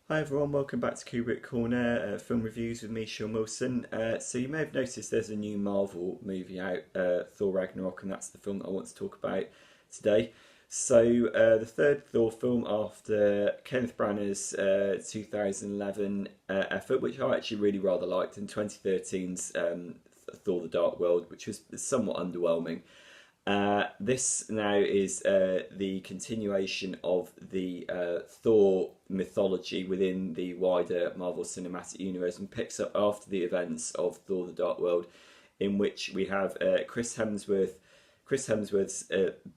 Hi everyone, welcome back to Kubrick Corner, film reviews with me, Sean Wilson. So you may have noticed there's a new Marvel movie out, Thor Ragnarok, and that's the film that I want to talk about today. So the third Thor film after Kenneth Branagh's 2011 effort, which I actually really rather liked, and 2013's Thor: The Dark World, which was somewhat underwhelming. This now is the continuation of the Thor mythology within the wider Marvel Cinematic Universe and picks up after the events of Thor: The Dark World, in which we have Chris Hemsworth's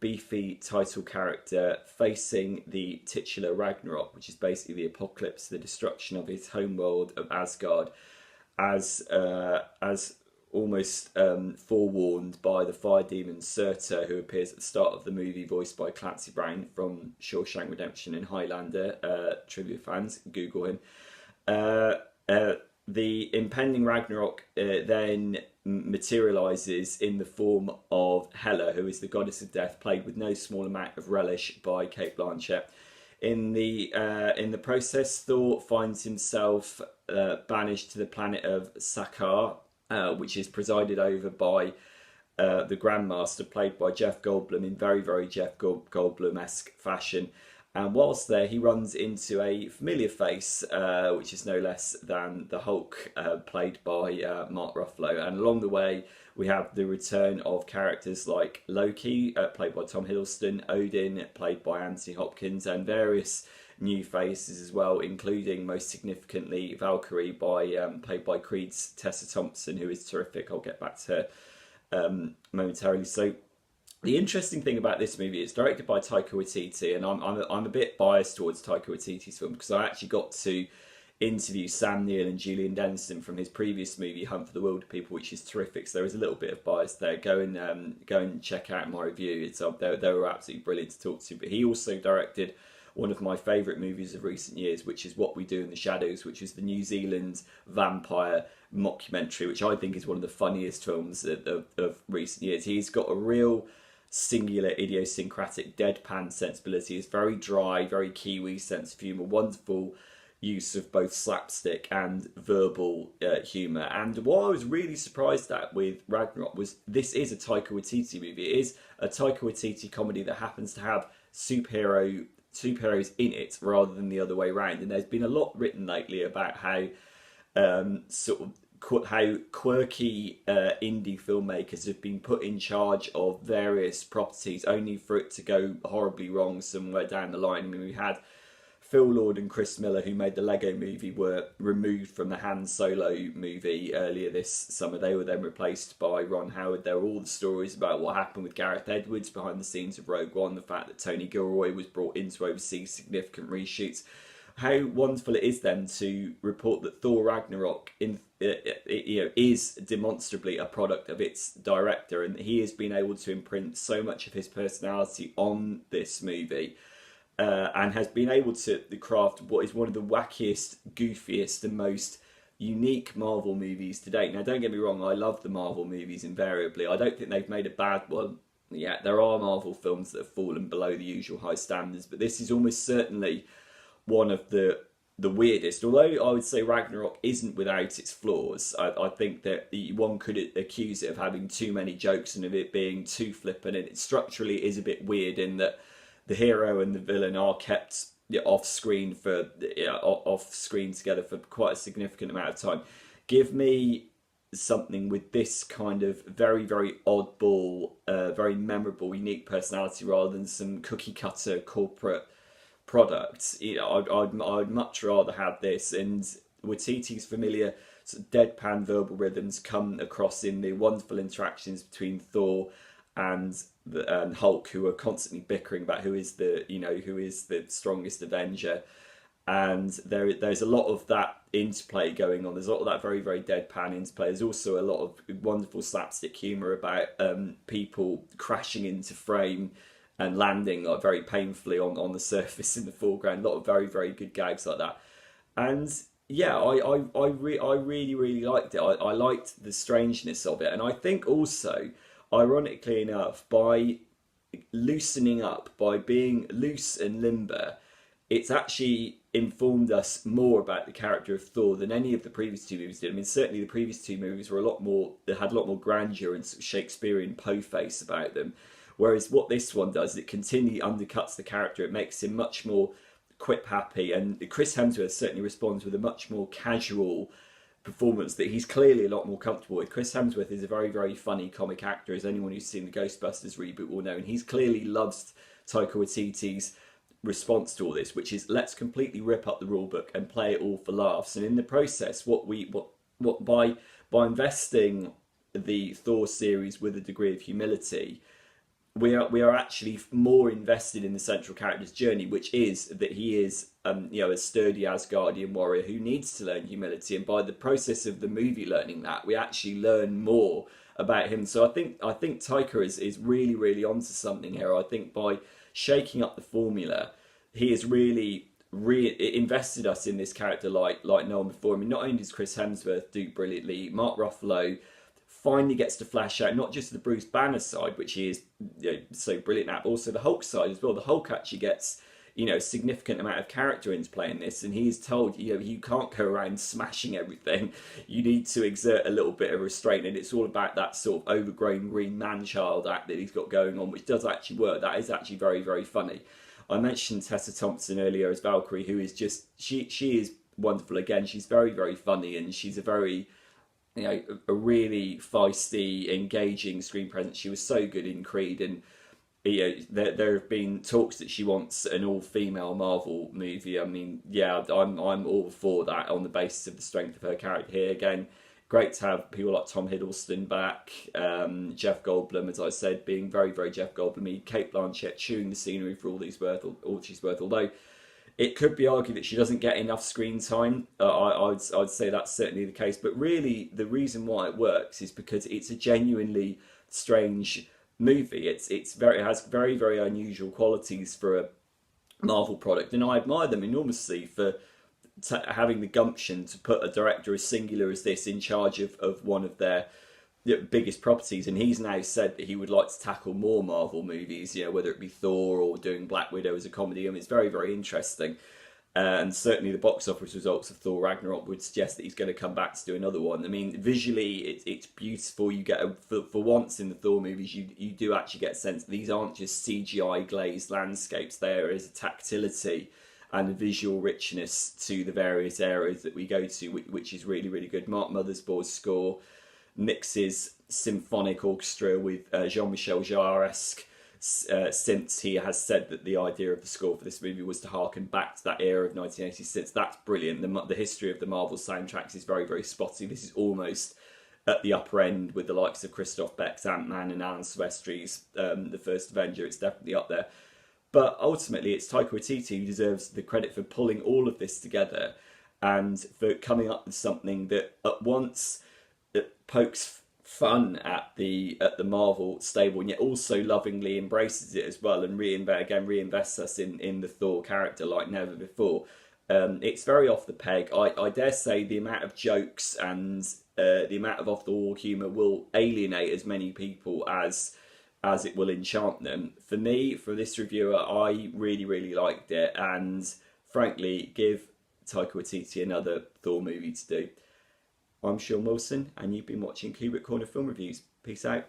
beefy title character facing the titular Ragnarok, which is basically the apocalypse, the destruction of his homeworld of Asgard, as almost forewarned by the fire demon Surtur, who appears at the start of the movie, voiced by Clancy Brown from Shawshank Redemption and Highlander. Trivia fans, Google him. Uh, uh, the impending Ragnarok then materializes in the form of Hela, who is the goddess of death, played with no small amount of relish by Cate Blanchett. In the process, Thor finds himself banished to the planet of Sakaar, which is presided over by the Grandmaster, played by Jeff Goldblum in very, very Jeff Goldblum-esque fashion. And whilst there, he runs into a familiar face, which is no less than the Hulk, played by Mark Ruffalo. And along the way, we have the return of characters like Loki, played by Tom Hiddleston, Odin, played by Anthony Hopkins, and various new faces as well, including most significantly Valkyrie, played by Creed's Tessa Thompson, who is terrific. I'll get back to her momentarily. So the interesting thing about this movie, it's directed by Taika Waititi, and I'm a bit biased towards Taika Waititi's film because I actually got to interview Sam Neill and Julian Dennison from his previous movie Hunt for the Wilder People, which is terrific. So there is a little bit of bias there. Go and check out my review. It's they were absolutely brilliant to talk to. But he also directed one of my favourite movies of recent years, which is What We Do in the Shadows, which is the New Zealand vampire mockumentary, which I think is one of the funniest films of recent years. He's got a real singular idiosyncratic deadpan sensibility. It's very dry, very Kiwi sense of humour, wonderful use of both slapstick and verbal humour. And what I was really surprised at with Ragnarok was this is a Taika Waititi movie. It is a Taika Waititi comedy that happens to have superheroes in it rather than the other way around. And there's been a lot written lately about how how quirky indie filmmakers have been put in charge of various properties only for it to go horribly wrong somewhere down the line. I mean, we had Phil Lord and Chris Miller, who made the Lego movie, were removed from the Han Solo movie earlier this summer. They were then replaced by Ron Howard. There were all the stories about what happened with Gareth Edwards behind the scenes of Rogue One, the fact that Tony Gilroy was brought in to oversee significant reshoots. How wonderful it is then to report that Thor Ragnarok is demonstrably a product of its director, and he has been able to imprint so much of his personality on this movie. And has been able to craft what is one of the wackiest, goofiest, and most unique Marvel movies to date. Now, don't get me wrong, I love the Marvel movies invariably. I don't think they've made a bad one yet. There are Marvel films that have fallen below the usual high standards, but this is almost certainly one of the weirdest. Although I would say Ragnarok isn't without its flaws, I think that one could accuse it of having too many jokes and of it being too flippant, and it structurally is a bit weird in that the hero and the villain are kept off screen together for quite a significant amount of time. Give me something with this kind of very, very oddball, very memorable, unique personality rather than some cookie cutter corporate products. I'd much rather have this. And Waititi's familiar sort of deadpan verbal rhythms come across in the wonderful interactions between Thor and Hulk, who are constantly bickering about who is the strongest Avenger. And there's a lot of that interplay going on. There's a lot of that very, very deadpan interplay. There's also a lot of wonderful slapstick humour about people crashing into frame and landing like very painfully on the surface in the foreground. A lot of very, very good gags like that. And yeah, I really, really liked it. I liked the strangeness of it. And I think also, ironically enough, by loosening up, by being loose and limber, it informed us more about the character of Thor than any of the previous two movies did. I mean, certainly the previous two movies were a lot more, they had a lot more grandeur and sort of Shakespearean po-face about them. Whereas what this one does, it continually undercuts the character. It makes him much more quip-happy, and Chris Hemsworth certainly responds with a much more casual performance that he's clearly a lot more comfortable with. Chris Hemsworth is a very, very funny comic actor, as anyone who's seen the Ghostbusters reboot will know, and he's clearly loves Taika Waititi's response to all this, which is let's completely rip up the rule book and play it all for laughs. And in the process, by investing the Thor series with a degree of humility, we are actually more invested in the central character's journey, which is that he is a sturdy Asgardian warrior who needs to learn humility, and by the process of the movie learning that, we actually learn more about him. So I think Taika is really, really onto something here. I think by shaking up the formula, he has really invested us in this character like no one before. I mean, not only does Chris Hemsworth do brilliantly, Mark Ruffalo finally gets to flash out not just the Bruce Banner side, which he is so brilliant at, but also the Hulk side as well. The Hulk actually gets a significant amount of character into playing this, and he's told you can't go around smashing everything. You need to exert a little bit of restraint, and it's all about that sort of overgrown green man-child act that he's got going on, which does actually work. That is actually very, very funny. I mentioned Tessa Thompson earlier as Valkyrie, who is just she is wonderful. Again, she's very, very funny, and she's a very a really feisty, engaging screen presence. She was so good in Creed, and there have been talks that she wants an all-female Marvel movie. I mean, yeah, I'm all for that on the basis of the strength of her character here. Again, great to have people like Tom Hiddleston back, Jeff Goldblum, as I said, being very, very Jeff Goldblum-y, Cate Blanchett chewing the scenery for all she's worth, although it could be argued that she doesn't get enough screen time. I'd say that's certainly the case. But really, the reason why it works is because it's a genuinely strange movie. It has very, very unusual qualities for a Marvel product, and I admire them enormously for having the gumption to put a director as singular as this in charge of one of their biggest properties. And he's now said that he would like to tackle more Marvel movies, whether it be Thor or doing Black Widow as a comedy. I mean, it's very, very interesting. And certainly the box office results of Thor Ragnarok would suggest that he's going to come back to do another one. I mean, visually, it's beautiful. You get for once in the Thor movies, you do actually get a sense that these aren't just CGI glazed landscapes. There is a tactility and a visual richness to the various areas that we go to, which is really, really good. Mark Mothersbaugh's score mixes symphonic orchestra with Jean-Michel Jarre-esque synths. He has said that the idea of the score for this movie was to harken back to that era of 1986. That's brilliant. The history of the Marvel soundtracks is very, very spotty. This is almost at the upper end with the likes of Christoph Beck's Ant-Man and Alan Silvestri's The First Avenger. It's definitely up there. But ultimately, it's Taika Waititi who deserves the credit for pulling all of this together and for coming up with something that at once pokes fun at the Marvel stable, and yet also lovingly embraces it as well, and reinvests us in the Thor character like never before. It's very off the peg. I dare say the amount of jokes and the amount of off the wall humour will alienate as many people as it will enchant them. For me, for this reviewer, I really, really liked it, and frankly, give Taika Waititi another Thor movie to do. I'm Sean Wilson, and you've been watching Kubrick Corner Film Reviews. Peace out.